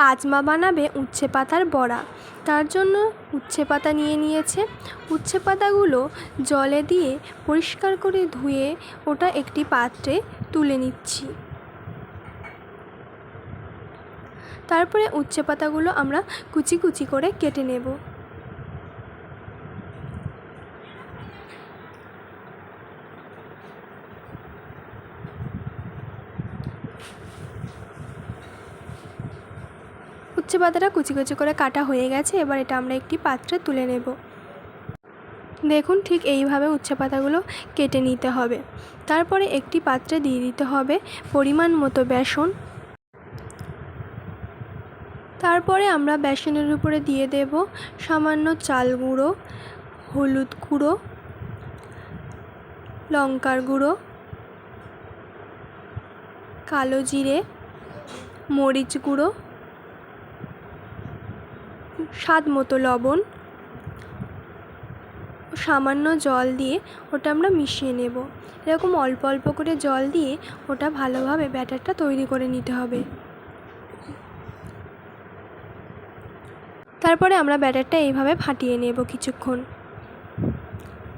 Asthma বানাবে উচ্ছে পাতার বড়া। তার জন্য উচ্ছে পাতা নিয়ে নিয়েছে। উচ্ছে পাতাগুলো জলে দিয়ে পরিষ্কার করে ধুয়ে ওটা একটি পাত্রে তুলে নিচ্ছি। তারপরে উচ্ছে পাতাগুলো আমরা কুচি কুচি করে কেটে নেব। উচ্ছে পাতাটা কুচি কুচি করে কাটা হয়ে গেছে। এবার এটা আমরা একটি পাত্রে তুলে নেব। দেখুন ঠিক এইভাবে উচ্ছে পাতাগুলো কেটে নিতে হবে। তারপরে একটি পাত্রে দিয়ে দিতে হবে পরিমাণ মতো বেসন। তারপরে আমরা বেসনের উপরে দিয়ে দেব সামান্য চাল গুঁড়ো, হলুদ গুঁড়ো, লঙ্কার গুঁড়ো, কালো জিরে, মরিচ গুঁড়ো, স্বাদ মতো লবণ, সামান্য জল দিয়ে ওটা আমরা মিশিয়ে নেব। এরকম অল্প অল্প করে জল দিয়ে ওটা ভালোভাবে ব্যাটারটা তৈরি করে নিতে হবে। তারপরে আমরা ব্যাটারটা এইভাবে ফাটিয়ে নেব কিছুক্ষণ।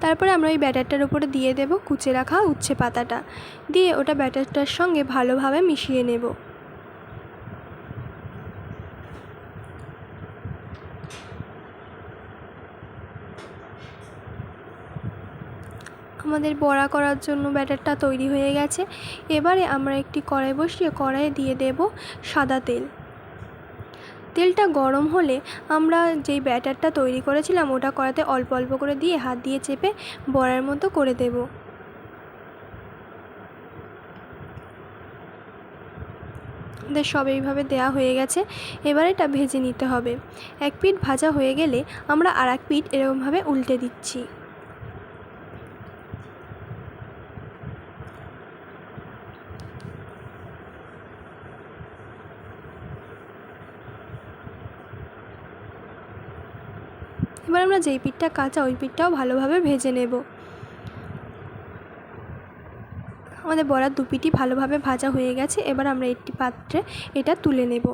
তারপরে আমরা ওই ব্যাটারটার উপরে দিয়ে দেব কুচে রাখা উচ্ছে পাতাটা, দিয়ে ওটা ব্যাটারটার সঙ্গে ভালোভাবে মিশিয়ে নেব। আমাদের বড়া করার জন্য ব্যাটারটা তৈরি হয়ে গেছে। এবারে আমরা একটি কড়াই বসিয়ে কড়াইয়ে দিয়ে দেব সাদা তেল। তেলটা গরম হলে আমরা যেই ব্যাটারটা তৈরি করেছিলাম ওটা কড়াতে অল্প অল্প করে দিয়ে হাত দিয়ে চেপে বড়ার মতো করে দেব। সব এইভাবে দেওয়া হয়ে গেছে। এবার এটা ভেজে নিতে হবে। এক পিঠ ভাজা হয়ে গেলে আমরা আর এক পিঠ এরকমভাবে উল্টে দিচ্ছি। এবার আমরা যেই পিঠটা কাঁচা ওই পিঠটাও ভালোভাবে ভেজে নেব। আমাদের বড়ার দু পিঠই ভালোভাবে ভাজা হয়ে গেছে। এবার আমরা একটি পাত্রে এটা তুলে নেব।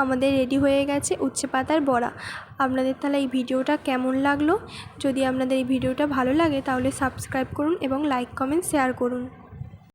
আমাদের রেডি হয়ে গেছে উচ্ছে পাতার বড়া। আপনাদের তাহলে এই ভিডিওটা কেমন লাগলো? যদি আপনাদের এই ভিডিওটা ভালো লাগে তাহলে সাবস্ক্রাইব করুন এবং লাইক, কমেন্ট, শেয়ার করুন।